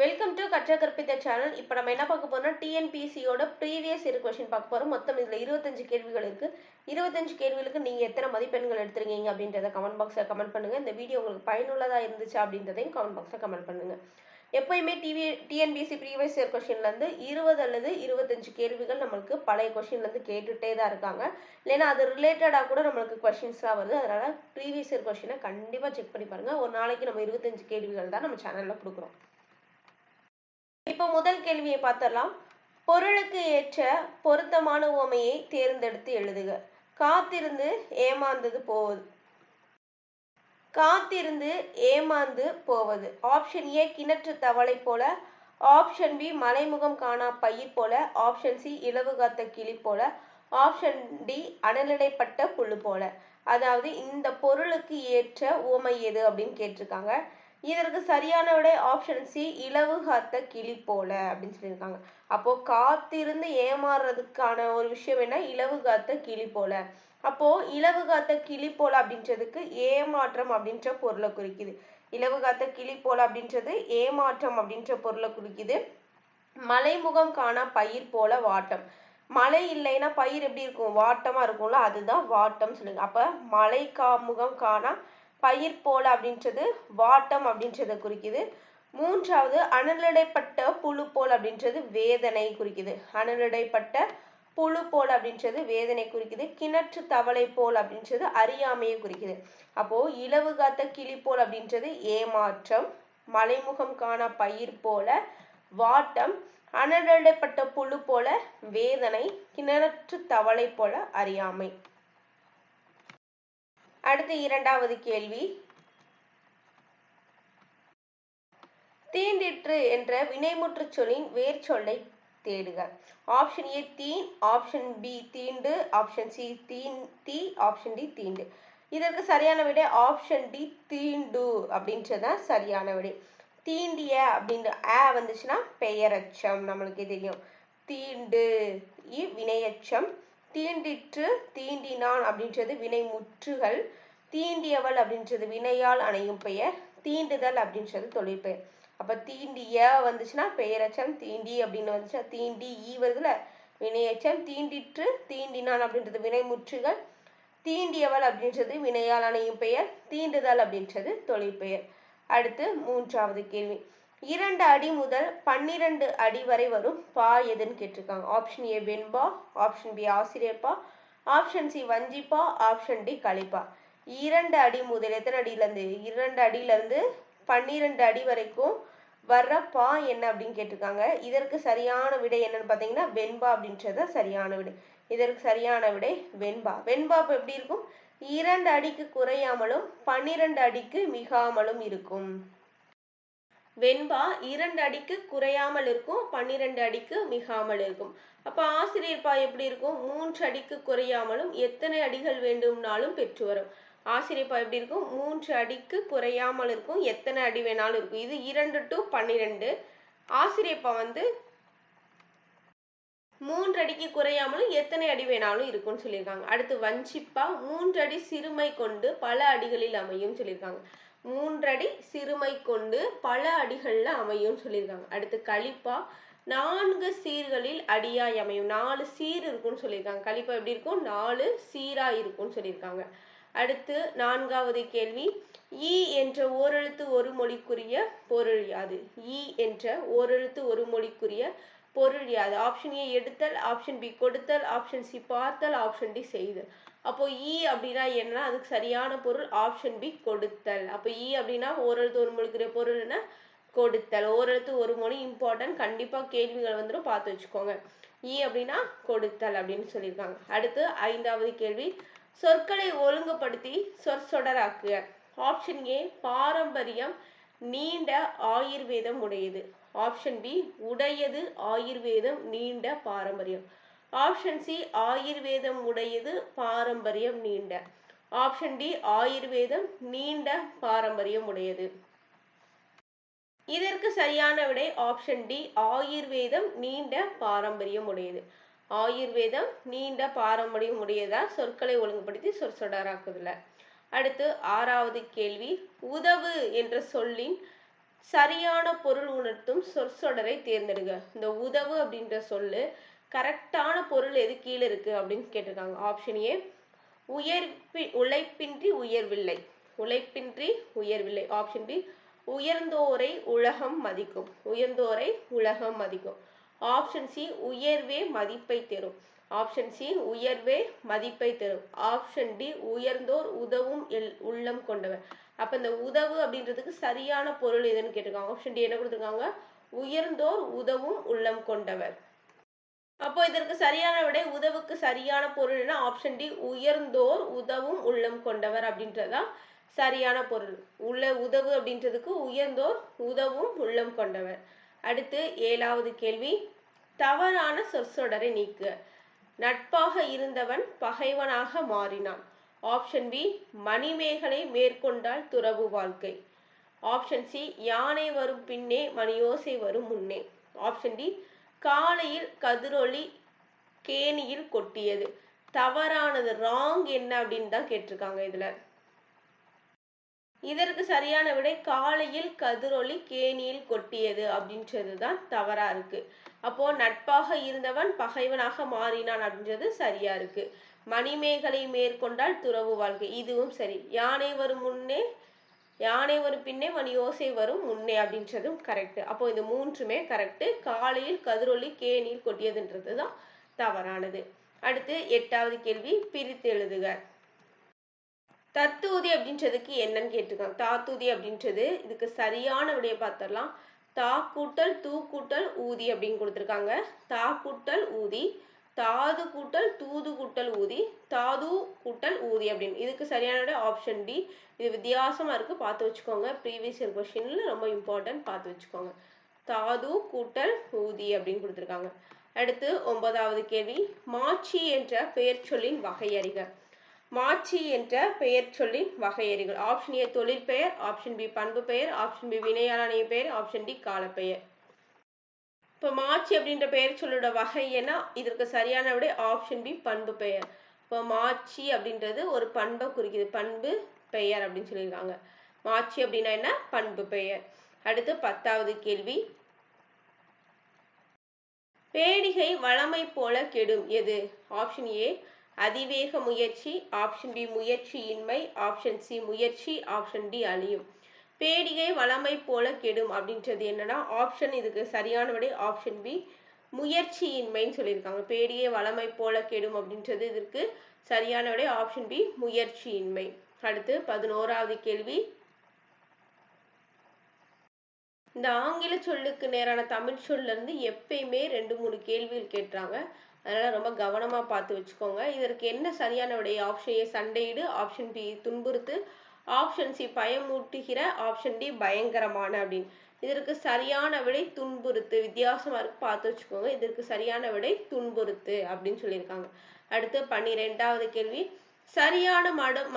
Welcome to கற்ற கற்பித்த channel. இப்போ நம்ம என்ன பார்க்க போறோம்னா டிஎன்பிஎஸ்சியோட ப்ரீவியஸ் இயர் கொஸ்டின் பார்க்க போறோம். மொத்தம் இதில் 25 கேள்விகள் இருக்கு. 25 கேள்விகளுக்கு நீங்கள் எத்தனை மதிப்பெண்கள் எடுத்துருக்கீங்க அப்படின்றத கமெண்ட் பாக்ஸில் கமெண்ட் பண்ணுங்க. இந்த வீடியோ உங்களுக்கு பயனுள்ளதாக இருந்துச்சு அப்படின்றதையும் கமெண்ட் பாக்ஸில் கமெண்ட் பண்ணுங்க. எப்பயுமே டிஎன்பிஎஸ்சி ப்ரீவியஸ் இயர் கொஸ்டின்லேருந்து 20 அல்லது 25 கேள்விகள் நம்மளுக்கு பழைய கொஸ்டின்லேருந்து கேட்டுகிட்டே தான் இருக்காங்க. இல்லைன்னா அது ரிலேட்டடாக கூட நம்மளுக்கு கொஸ்டின்ஸ்லாம் வருது. அதனால் ப்ரீவியஸ் இயர் கொஸ்டினை கண்டிப்பாக செக் பண்ணி பாருங்கள். ஒரு நாளைக்கு நம்ம 25 கேள்விகள் தான் நம்ம சேனலில் கொடுக்குறோம். இப்போ முதல் கேள்வியை பார்த்தரலாம். பொருளுக்கு ஏற்ற பொருத்தமான உவமையை தேர்ந்தெடுத்து எழுதுக. காத்திருந்து ஏமாந்தது போவது. காத்திருந்து ஏமாந்து போவது. ஆப்ஷன் ஏ கிணற்று தவளை போல, ஆப்ஷன் பி மலைமுகம் காணா பயிர் போல, ஆப்ஷன் சி இலவு காத்த கிளி போல, ஆப்ஷன் டி அனலிடைப்பட்ட புல்லு போல. அதாவது இந்த பொருளுக்கு ஏற்ற உவமை எது அப்படின்னு கேட்டிருக்காங்க. இதற்கு சரியான விடை ஆப்ஷன் சி இலவு காத்த கிளி போல அப்படின்னு சொல்லியிருக்காங்க. அப்போ காத்திருந்து ஏமாறுறதுக்கான ஒரு விஷயம் என்ன? இலவு காத்த கிளி போல. அப்போ இலவு காத்த கிளி போல அப்படின்றதுக்கு ஏமாற்றம் அப்படின்ற பொருளை குறிக்குது. இலவு காத்த கிளி போல அப்படின்றது ஏமாற்றம் அப்படின்ற பொருளை குறிக்குது. மலைமுகம் காணா பயிர் போல வாட்டம். மழை இல்லைன்னா பயிர் எப்படி இருக்கும்? வாட்டமா இருக்கும்ல, அதுதான் வாட்டம் சொல்லுங்க. அப்ப மலை முகம் காணா பயிர் போல அப்படின்றது வாட்டம் அப்படின்றத குறிக்குது. மூன்றாவது அனலிடைப்பட்ட புழு போல் அப்படின்றது வேதனை குறிக்குது. அனலிடைப்பட்ட புழு போல் அப்படின்றது வேதனை குறிக்குது. கிணற்று தவளை போல் அப்படின்றது அறியாமையை குறிக்குது. அப்போ இலவு காத்த கிளி போல் அப்படின்றது ஏமாற்றம், மலைமுகம் காணா பயிர் போல வாட்டம், அனலிடைப்பட்ட புழு போல வேதனை, கிணற்று தவளை போல அறியாமை. அடுத்து இரண்டாவது கேள்வி. தீண்டிற்று என்ற வினைமுற்று சொல்லின் வேர் சொல்லை தேடுக. ஆப்ஷன் ஏ தீன், ஆப்ஷன் பி தீண்டு, ஆப்ஷன் சி தீ, ஆப்ஷன் டி தீண்டு. இதற்கு சரியான விடை ஆப்ஷன் டி தீண்டு அப்படின்றதான் சரியான விடை. தீண்டிய அப்படின்ற வந்துச்சுன்னா பெயரச்சம், நம்மளுக்கே தெரியும். தீண்டு வினையச்சம், தீண்டிற்று தீண்டினான் அப்படின்றது வினைமுற்றுகள், தீண்டியவள் அப்படின்றது வினையால் அணையும் பெயர், தீண்டுதல் அப்படின்றது தொழிற்பெயர். அப்ப தீண்டிய வந்துச்சுன்னா பெயரச்சம், தீண்டி அப்படின்னு வந்துச்சுன்னா தீண்டி வருதுல வினையச்சம், தீண்டிற்று தீண்டினான் அப்படின்றது வினைமுற்றுகள், தீண்டியவள் அப்படின்றது வினையால் அணையும் பெயர், தீண்டுதல் அப்படின்றது தொழிற்பெயர். அடுத்து மூன்றாவது கேள்வி. 2 அடி முதல் 12 அடி வரை வரும் பா எதுன்னு கேட்டிருக்காங்க. ஆப்ஷன் ஏ வெண்பா, ஆப்ஷன் பி ஆசிரியப்பா, ஆப்ஷன் சி வஞ்சிப்பா, ஆப்ஷன் டி கலிப்பா. 2 அடி முதல் எத்தனை அடியில இருந்து? 2 அடியில இருந்து 12 அடி வரைக்கும் வர்ற பா என்ன அப்படின்னு கேட்டிருக்காங்க. இதற்கு சரியான விடை என்னன்னு பார்த்தீங்கன்னா வெண்பா அப்படின்றது சரியான விடை. இதற்கு சரியான விடை வெண்பா. வெண்பா இப்போ எப்படி இருக்கும்? 2 அடிக்கு குறையாமலும் 12 அடிக்கு மிகாமலும் இருக்கும். வெண்பா 2 அடிக்கு குறையாமல் இருக்கும், 12 அடிக்கு மிகாமல் இருக்கும். அப்ப ஆசிரியர் பா எப்படி இருக்கும்? 3 அடிக்கு குறையாமலும் எத்தனை அடிகள் வேண்டும்னாலும் பெற்று வரும். ஆசிரியர் பா எப்படி இருக்கும்? 3 அடிக்கு குறையாமல் இருக்கும், எத்தனை அடி வேணாலும் இருக்கும். இது 2 to 12. ஆசிரியப்பா 3 அடிக்கு குறையாமலும் எத்தனை அடி வேணாலும் இருக்கும்னு சொல்லியிருக்காங்க. அடுத்து வஞ்சிப்பா 3 அடி சிறுமை கொண்டு பல அடிகளில் அமையும் சொல்லியிருக்காங்க. 3 அடி சிறுமை கொண்டு பல அடிகள்ல அமையும் சொல்லியிருக்காங்க. அடுத்து கலிப்பா 4 சீர்களில் அடியாய் அமையும். 4 சீர் இருக்கும்னு சொல்லியிருக்காங்க. கலிப்பா எப்படி இருக்கும்? 4 சீரா இருக்கும்னு சொல்லியிருக்காங்க. அடுத்து 4வது கேள்வி. ஈ என்ற ஓரெழுத்து ஒரு மொழிக்குரிய பொருள் யாது? ஈ என்ற ஓரெழுத்து ஒரு மொழிக்குரிய பொருள் யாது? ஆப்ஷன் ஏ எடுத்தல், ஆப்ஷன் பி கொடுத்தல், ஆப்ஷன் சி பார்த்தல், ஆப்ஷன் டி செய்தல். அப்போ ஈ அப்படின்னா என்ன? அதுக்கு சரியான பொருள் ஆப்ஷன் பி கொடுத்தல். அப்போ ஈ அப்படின்னா ஓரெழுத்து ஒரு மொழிக்குரிய பொருள்னா கொடுத்தல். ஓரெழுத்து ஒரு மொழி இம்பார்ட்டன்ட், கண்டிப்பா கேள்விகள் வந்துடும், பார்த்து வச்சுக்கோங்க. ஈ அப்படின்னா கொடுத்தல் அப்படின்னு சொல்லியிருக்காங்க. அடுத்து 5வது கேள்வி. சொற்களை ஒழுங்குபடுத்தி சொற்றொடராக்குக. ஆப்ஷன் ஏ பாரம்பரியம் நீண்ட ஆயுர்வேதம் உடையது, ஆப்ஷன் பி உடையது ஆயுர்வேதம் நீண்ட பாரம்பரியம், ஆப்ஷன் சி ஆயுர்வேதம் உடையது பாரம்பரியம் நீண்ட, ஆப்ஷன் டி ஆயுர்வேதம் நீண்ட பாரம்பரியம் உடையது. இதற்கு சரியான விடை ஆப்ஷன் டி ஆயுர்வேதம் நீண்ட பாரம்பரியம் உடையது. ஆயுர்வேதம் நீண்ட பாரம்பரியம் உடையதா சொற்களை ஒழுங்குபடுத்தி சொற்றொடராக்குதுல. அடுத்து 6வது கேள்வி. உதவு என்ற சொல்லின் சரியான பொருள் உணர்த்தும் சொற்றொடரை தேர்ந்தெடுங்க. இந்த உதவு அப்படின்ற சொல்லு கரெக்டான பொருள் எது கீழே இருக்கு அப்படின்னு கேட்டிருக்காங்க. ஆப்ஷன் ஏ உழைப்பின்றி உயர்வில்லை. உழைப்பின்றி உயர்வில்லை. ஆப்ஷன் பி உயர்ந்தோரை உலகம் மதிக்கும். உயர்ந்தோரை உலகம் மதிக்கும். ஆப்ஷன் சி உயர்வே மதிப்பை தரும். ஆப்ஷன் சி உயர்வே மதிப்பை தரும். ஆப்ஷன் டி உயர்ந்தோர் உதவும் உள்ளம் கொண்டவர். அப்ப இந்த உதவு அப்படின்றதுக்கு சரியான பொருள் எதுன்னு கேட்டிருக்காங்க. ஆப்ஷன் டி என்ன கொடுத்திருக்காங்க? உயர்ந்தோர் உதவும் உள்ளம் கொண்டவர். அப்போ இதற்கு சரியான விடை உதவுக்கு சரியான பொருள்னா ஆப்ஷன் டி உயர்ந்தோர் உதவும் உள்ளம் கொண்டவர் அப்படின்றதான் சரியான பொருள். உதவு அப்படின்றதுக்கு உயர்ந்தோர் உதவும் உள்ளம் கொண்டவர். அடுத்து 7வது கேள்வி, தவறான சொற்றொடரை நீக்கு. நட்பாக இருந்தவன் பகைவனாக மாறினான். ஆப்ஷன் பி மணிமேகலை மேற்கொண்டால் துறவு வாழ்க்கை. ஆப்ஷன் சி யானை வரும் பின்னே மணியோசை வரும் முன்னே. ஆப்ஷன் டி காலையில் கதிரொளி கேணியில் கொட்டியது. தவறானது ராங் என்ன அப்படின்னு தான் கேட்டிருக்காங்க. இதற்கு சரியான விடை காலையில் கதிரொளி கேணியில் கொட்டியது அப்படின்றது தான் தவறா இருக்கு. அப்போ நட்பாக இருந்தவன் பகைவனாக மாறினான் அப்படின்றது சரியா இருக்கு. மணிமேகலை மேற்கொண்டால் துறவு வாழ்க்கை, இதுவும் சரி. யானை வரும் பின்னே மணி யோசை வரும் முன்னே அப்படின்றதும் கரெக்ட். அப்போ இந்த மூன்றுமே கரெக்ட். காலையில் கதிரொளி கேணியில் கொட்டியதுன்றது தான் தவறானது. அடுத்து 8வது கேள்வி, பிரித்து எழுதுக. தத்துதி அப்படின்றதுக்கு என்னன்னு கேட்டிருக்காங்க. தாத்துதி அப்படின்றது இதுக்கு சரியான விடையை பார்த்துடலாம். தா கூட்டல் தூ கூட்டல் ஊதி அப்படின்னு கொடுத்துருக்காங்க. தா கூட்டல் ஊதி, தாது கூட்டல் தூது கூட்டல் ஊதி, தாது கூட்டல் ஊதி அப்படின்னு. இதுக்கு சரியான விடை ஆப்ஷன் டி. இது வித்தியாசமா இருக்கு, பார்த்து வச்சுக்கோங்க. ப்ரீவியஸ் இயர் கொஸ்டின்ல ரொம்ப இம்பார்ட்டன்ட், பார்த்து வச்சுக்கோங்க. தாது கூட்டல் ஊதி அப்படின்னு கொடுத்துருக்காங்க. அடுத்து 9வது கேள்வி, மாட்சி என்ற பெயர் சொல்லின் வகையறிக. மாட்சி என்ற பெயர் சொல்லின் வகையறிகள். ஆப்ஷன் ஏ தொழில் பெயர், ஆப்ஷன் பி பண்பு பெயர், ஆப்ஷன் பி வினையாளனிய பெயர், ஆப்ஷன் டி காலப்பெயர். இப்போ மாட்சி அப்படின்ற பெயர் சொல்லோட வகை என்ன? இதற்கு சரியான விடை ஆப்ஷன் பி பண்பு பெயர். இப்போ மாட்சி அப்படின்றது ஒரு பண்பை குறிக்குது, பண்பு பெயர் அப்படின்னு சொல்லியிருக்காங்க. மாட்சி அப்படின்னா என்ன? பண்பு பெயர். அடுத்து 10வது கேள்வி, பேடிகை வளமை போல கெடும் எது? ஆப்ஷன் ஏ அதிவேக முயற்சி, ஆப்ஷன் பி முயற்சியின்மை, ஆப்ஷன் சி முயற்சி, ஆப்ஷன் டி அழியும். பேடிகை வளமை போல கெடும் அப்படின்றது என்னன்னா ஆப்ஷன், இதுக்கு சரியான விடை ஆப்ஷன் பி முயற்சியின்மைன்னு சொல்லியிருக்காங்க. பேடிகை வளமை போல கெடும் அப்படின்றது இதற்கு சரியான விடை ஆப்ஷன் பி முயற்சியின்மை. அடுத்து 11வது கேள்வி, இந்த ஆங்கில சொல்லுக்கு நேரான தமிழ் சொல்ல இருந்து எப்பயுமே 2-3 கேள்விகள் கேட்டுறாங்க. அதனால ரொம்ப கவனமா பார்த்து வச்சுக்கோங்க. இதற்கு என்ன சரியான விடை? ஆப்ஷன் ஏ சண்டையிடு, ஆப்ஷன் பி துன்புறுத்து, ஆப்ஷன் சி பயமூட்டுகிற, ஆப்ஷன் டி பயங்கரமான அப்படின்னு. இதற்கு சரியான விடை துன்புறுத்து. வித்தியாசமா இருக்கு, பார்த்து வச்சுக்கோங்க. இதற்கு சரியான விடை துன்புறுத்து அப்படின்னு சொல்லியிருக்காங்க. அடுத்து 12வது கேள்வி, சரியான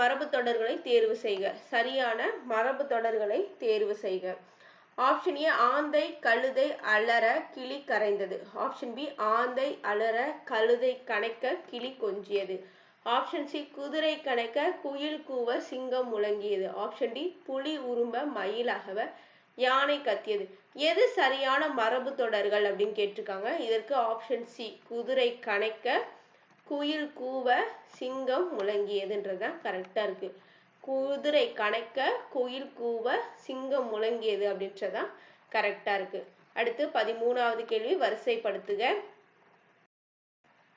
மரபு தொடர்களை தேர்வு செய்க. சரியான மரபு தொடர்களை தேர்வு செய்க. ஆப்ஷன் ஏ ஆந்தை கழுதை அலற கிளி கரைந்தது. ஆப்ஷன் பி ஆந்தை அலற கழுதை கணைக்க கிளி கொஞ்சியது. ஆப்ஷன் சி குதிரை கணைக்க குயில் கூவ சிங்கம் முழங்கியது. ஆப்ஷன் டி புலி உரும்ப மயில் அகவ யானை கத்தியது. எது சரியான மரபு தொடர்கள் அப்படின்னு கேட்டிருக்காங்க. இதற்கு ஆப்ஷன் சி குதிரை கணைக்க குயில் கூவ சிங்கம் முழங்கியதுன்றதுதான் கரெக்டா இருக்கு. குதிரை கணைக்க குயில் கூவ சிங்கம் முழங்கியது அப்படின்றதான் கரெக்டா இருக்கு. அடுத்து 13வது கேள்வி, வரிசைப்படுத்துக.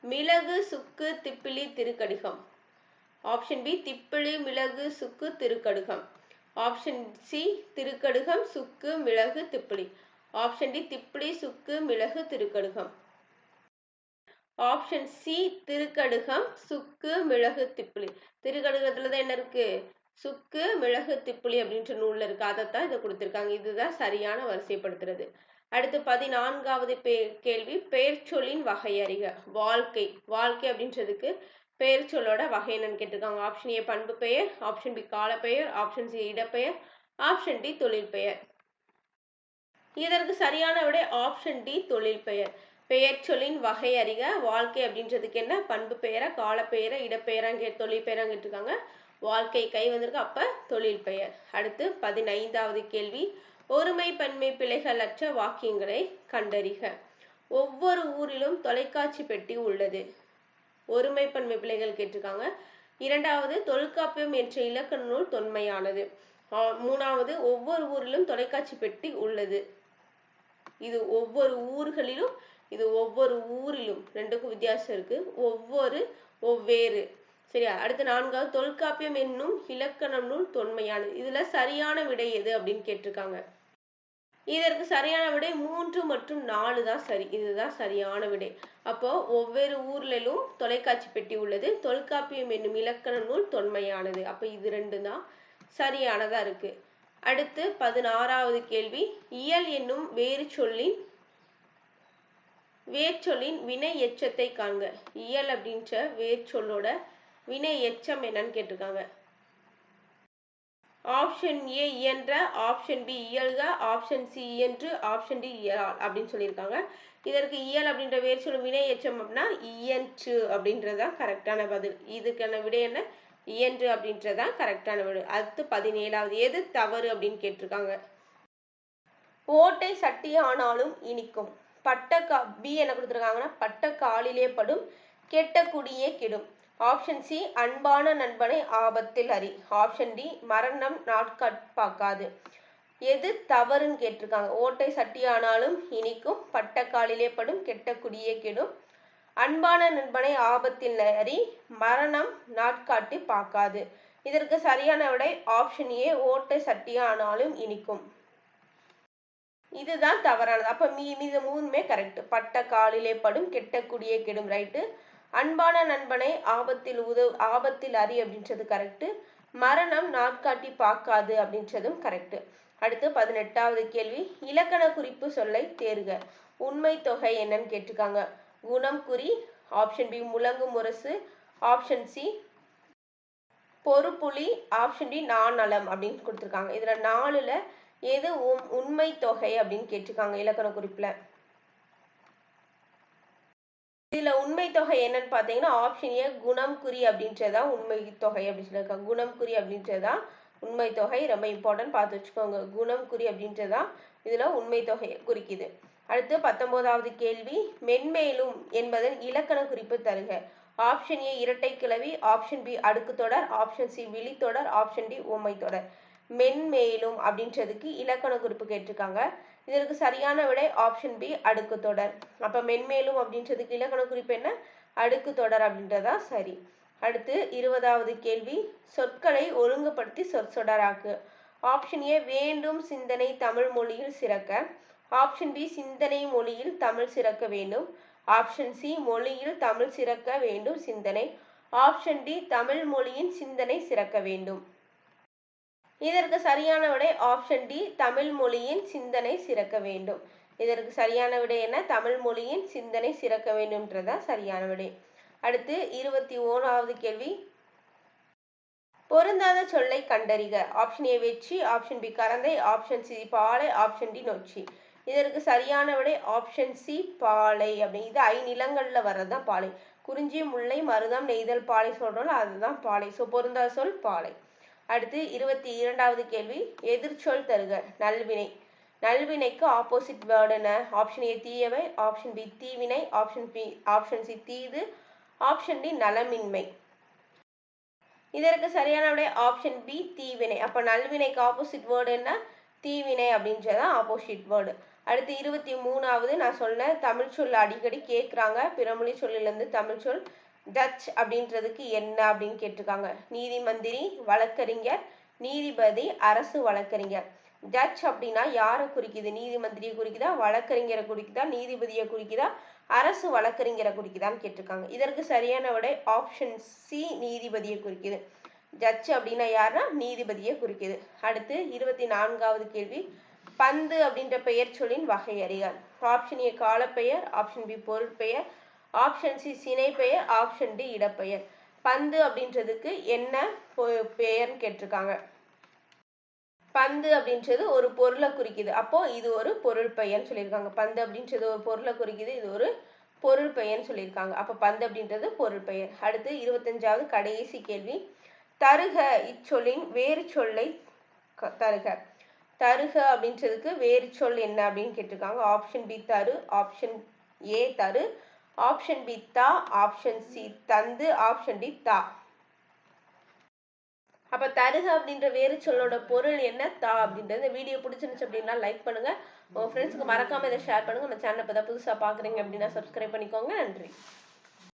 மிளகு சுக்கு திப்பிலி திருக்கடிகம். ஆப்ஷன் பி திப்பிலி மிளகு சுக்கு திருக்கடுகம். ஆப்ஷன் சி திருக்கடுகம் சுக்கு மிளகு திப்பிலி. ஆப்ஷன் டி திப்பிலி சுக்கு மிளகு திருக்கடுகம். ஆப்ஷன் சி திருக்கடுகம் சுக்கு மிளகு திப்பிலி. திருக்கடுகத்துலதான் என்ன இருக்கு? சுக்கு மிளகு திப்புளி அப்படின்ற நூல்ல இருக்கு. அதைத்தான் இதை கொடுத்திருக்காங்க. இதுதான் சரியான வரிசைப்படுத்துறது. அடுத்து 14வது கேள்வி, பெயர் சொல்லின் வகை அறிக. வாழ்க்கை. வாழ்க்கை அப்படின்றதுக்கு பெயர் சொல்லோட வகை என்னன்னு கேட்டிருக்காங்க. ஆப்ஷன் ஏ பண்பு பெயர், ஆப்ஷன் பி காலப்பெயர், ஆப்ஷன் சி இடப்பெயர், ஆப்ஷன் டி தொழில் பெயர். இதற்கு சரியான விடை ஆப்ஷன் டி தொழில் பெயர். பெயர் சொல்லின் வகை அறிக. வாழ்க்கை அப்படின்றதுக்கு என்ன? பண்பு பெயரா, காலப்பெயரா, இடப்பெயரா, தொழில் பெயரா கேட்டிருக்காங்க. வாழ்க்கை கை வந்திருக்கு, அப்ப தொழில் பெயர். அடுத்து 15வது கேள்வி, ஒருமை பன்மை பிழைகளற்ற வாக்கியங்களை கண்டறிக. ஒவ்வொரு ஊரிலும் தொலைக்காட்சி பெட்டி உள்ளது. ஒருமை பன்மை பிழைகள் கேட்டிருக்காங்க. இரண்டாவது, தொல்காப்பியம் என்ற இலக்கண நூல் தொன்மையானது. மூணாவது, ஒவ்வொரு ஊரிலும் தொலைக்காட்சி பெட்டி உள்ளது. இது ஒவ்வொரு ஊர்களிலும், இது ஒவ்வொரு ஊரிலும், ரெண்டுக்கும் வித்தியாசம் இருக்கு. ஒவ்வொரு, ஒவ்வேறு. சரியா? அடுத்து நான்காவது, தொல்காப்பியம் என்னும் இலக்கண நூல் தொன்மையானது. இதுல சரியான விடை எது அப்படின்னு கேட்டிருக்காங்க. இதற்கு சரியான விடை 3 மற்றும் 4 தான் சரி. இதுதான் சரியான விடை. அப்போ ஒவ்வொரு ஊர்களிலும் தொலைக்காட்சி பெட்டி உள்ளது. தொல்காப்பியம் என்னும் இலக்கண நூல் தொன்மையானது. அப்ப இது 2 தான் சரியானதா இருக்கு. அடுத்து 16வது கேள்வி, இயல் என்னும் வேர்ச்சொல்லின் வினை எச்சத்தை காண்க. இயல் அப்படின்ற வேர்ச்சொல்லோட வினை எச்சம் என்னன்னு கேட்டிருக்காங்க. ஆப்ஷன் ஏ இயன்ற, ஆப்ஷன் பி இயல்க, ஆப்ஷன் சி இயன்று, ஆப்ஷன் டி இயலால் அப்படின்னு சொல்லியிருக்காங்க. இதற்கு இயல் அப்படின்ற வேர்ச்சொல் வினை எச்சம் அப்படின்னா இயன்று அப்படின்றதான் கரெக்டான பதில். இதுக்கான விடை என்ன? இயன்று அப்படின்றதான் கரெக்டான விடை. அடுத்து 17வது, எது தவறு அப்படின்னு கேட்டிருக்காங்க. ஓட்டை சட்டி ஆனாலும் இனிக்கும். பி என்ன கொடுத்துருக்காங்கன்னா, பட்ட காலிலே படும், கெட்ட குடியே கெடும். ஆப்ஷன் சி அன்பான நண்பனை ஆபத்தில் அறி. ஆப்ஷன் டி மரணம் நாட்காட்பாக்காது. எது தவறுன்னு கேட்டிருக்காங்க. ஓட்டை சட்டி ஆனாலும் இனிக்கும், பட்ட காலிலே படும், கெட்ட குடியே கெடும், அன்பான நண்பனை ஆபத்தில் அறி, மரணம் நாட்காட்டி பார்க்காது. இதற்கு சரியான விடை ஆப்ஷன் ஏ ஓட்டை சட்டி ஆனாலும் இனிக்கும். இதுதான் தவறானது. அப்ப மீது 3மே கரெக்ட். பட்ட காலிலே படும், கெட்ட குடியே கெடும் ரைட்டு. அன்பான நண்பனை ஆபத்தில் அறி அப்படின்றது கரெக்ட். மரணம் நாட்காட்டி பார்க்காது அப்படின்றதும் கரெக்ட். அடுத்து 18வது கேள்வி, இலக்கண குறிப்பு சொல்லை தேர்க. உண்மை தொகை என்னன்னு கேட்டிருக்காங்க. குணம் குறி, ஆப்ஷன் பி முழங்கு முரசு, ஆப்ஷன் சி பொறுப்புளி, ஆப்ஷன் டி நாணலம் அப்படின்னு கொடுத்துருக்காங்க. இதுல 4ல எது உண்மை தொகை அப்படின்னு கேட்டிருக்காங்க இலக்கண குறிப்புல. இதுல உண்மை தொகை என்னன்னு பாத்தீங்கன்னா ஆப்ஷன் ஏ குணம் குறி அப்படின்றதா உண்மை தொகை அப்படின்னு சொல்லியிருக்காங்க. குணம் குறி அப்படின்றதா உண்மை தொகை. ரொம்ப இம்பார்ட்டன்ட், பார்த்து வச்சுக்கோங்க. குணம் குறி அப்படின்றதா இதுல உண்மை தொகையை குறிக்குது. அடுத்து 19வது கேள்வி, மென்மேலும் என்பதன் இலக்கண குறிப்பு தருக. ஆப்ஷன் ஏ இரட்டை கிளவி, ஆப்ஷன் பி அடுக்கு தொடர், ஆப்ஷன் சி விழித்தொடர், ஆப்ஷன் டி உம்மை தொடர். மென்மேலும் அப்படின்றதுக்கு இலக்கண குறிப்பு கேட்டிருக்காங்க. இதற்கு சரியான விடை ஆப்ஷன் பி அடுக்கு தொடர். அப்ப மென்மேலும் அப்படின்றதுக்கு இலக்கண குறிப்பு என்ன? அடுக்கு தொடர் அப்படின்றதா சரி. அடுத்து 20வது கேள்வி, சொற்களை ஒழுங்குபடுத்தி சொற்றொடராக்கு. ஆப்ஷன் ஏ வேண்டும் சிந்தனை தமிழ் மொழியில் சிறக்க, ஆப்ஷன் பி சிந்தனை மொழியில் தமிழ் சிறக்க வேண்டும், ஆப்ஷன் சி மொழியில் தமிழ் சிறக்க வேண்டும் சிந்தனை, ஆப்ஷன் டி தமிழ் மொழியின் சிந்தனை சிறக்க வேண்டும். இதற்கு சரியான விடை ஆப்ஷன் டி தமிழ் மொழியின் சிந்தனை சிறக்க வேண்டும். இதற்கு சரியான விடை என்ன? தமிழ் மொழியின் சிந்தனை சிறக்க வேண்டும்ன்றதா சரியான விடை. அடுத்து 21வது கேள்வி, பொருந்தாத சொல்லை கண்டறிக. ஆப்ஷன் ஏ வெற்றி, ஆப்ஷன் பி கரந்தை, ஆப்ஷன் சி பாலை, ஆப்ஷன் டி நொச்சி. இதற்கு சரியான விடை ஆப்ஷன் சி பாலை. அப்படி இது 5 நிலங்கள்ல வர்றதுதான் பாலை. குறிஞ்சி, முல்லை, மருதம், நெய்தல், பாலை சொல்றோம்ல அதுதான் பாலை. ஸோ பொருந்தாத சொல் பாலை. அடுத்து 22வது கேள்வி, எதிர்ச்சொல் தருக. நல்வினை. நல்வினைக்கு ஆப்போசிட் வேர்டு என்ன? ஆப்ஷன் ஏ தீயவை, ஆப்ஷன் பி தீவினை, ஆப்ஷன் சி தீது, ஆப்ஷன் டி நலமின்மை. இதற்கு சரியான விடை ஆப்ஷன் பி தீவினை. அப்ப நல்வினைக்கு ஆப்போசிட் வேர்டு என்ன? தீவினை அப்படின்றதான் ஆப்போசிட் வேர்டு. அடுத்து 23வது, நான் சொன்ன தமிழ் சொல் அடிக்கடி கேட்குறாங்க. பிறமொழி சொல்லிலிருந்து தமிழ் சொல். ஜட்ஜ் அப்படின்றதுக்கு என்ன அப்படின்னு கேட்டிருக்காங்க. நீதி மந்திரி, வழக்கறிஞர், நீதிபதி, அரசு வழக்கறிஞர். ஜட்ஜ் அப்படின்னா யாரை குறிக்குது? நீதி மந்திரியை குறிக்குதா, வழக்கறிஞரை குறிக்குதா, நீதிபதியை குறிக்குதா, அரசு வழக்கறிஞரை குறிக்குதான்னு கேட்டிருக்காங்க. இதற்கு சரியான விடை ஆப்ஷன் சி நீதிபதியை குறிக்குது. ஜட்ஜ் அப்படின்னா யாருன்னா நீதிபதியை குறிக்குது. அடுத்து 24வது கேள்வி, பந்து அப்படின்ற பெயர் சொல்லின் வகை அறிக. ஆப்ஷன் ஏ காலப்பெயர், ஆப்ஷன் பி பொருட்பெயர், ஆப்ஷன் சி சினைப்பெயர், ஆப்ஷன் டி இடப்பெயர். பந்து அப்படின்றதுக்கு என்ன பெயர்னு கேட்டிருக்காங்க. பந்து அப்படின்றது ஒரு பொருளை குறிக்குது. அப்போ இது ஒரு பொருள் பெயர்னு சொல்லியிருக்காங்க. பந்து அப்படின்றது ஒரு பொருளை குறிக்குது, இது ஒரு பொருள் பெயர்னு சொல்லியிருக்காங்க. அப்ப பந்து அப்படின்றது பொருள் பெயர். அடுத்து 25வது கடைசி கேள்வி, தருக இச்சொல்லின் வேறு சொல்லை தருக. தருக அப்படின்றதுக்கு வேறு சொல் என்ன அப்படின்னு கேட்டிருக்காங்க. ஆப்ஷன் பி தரு, ஆப்ஷன் ஏ தரு, ஆப்ஷன் பி தா, ஆப்ஷன் சி தந்து, ஆப்ஷன் டி தா. அப்ப தருக அப்படின்ற வேறு சொல்லோட பொருள் என்ன, தா அப்படின்றது. இந்த வீடியோ பிடிச்சிருந்துச்சு அப்படின்னா லைக் பண்ணுங்க, உங்க ஃப்ரெண்ட்ஸ்க்கு மறக்காம இதை ஷேர் பண்ணுங்க. நம்ம சேனல் இப்பதான் புதுசா பாக்குறீங்க அப்படின்னா சப்ஸ்கிரைப் பண்ணிக்கோங்க. நன்றி.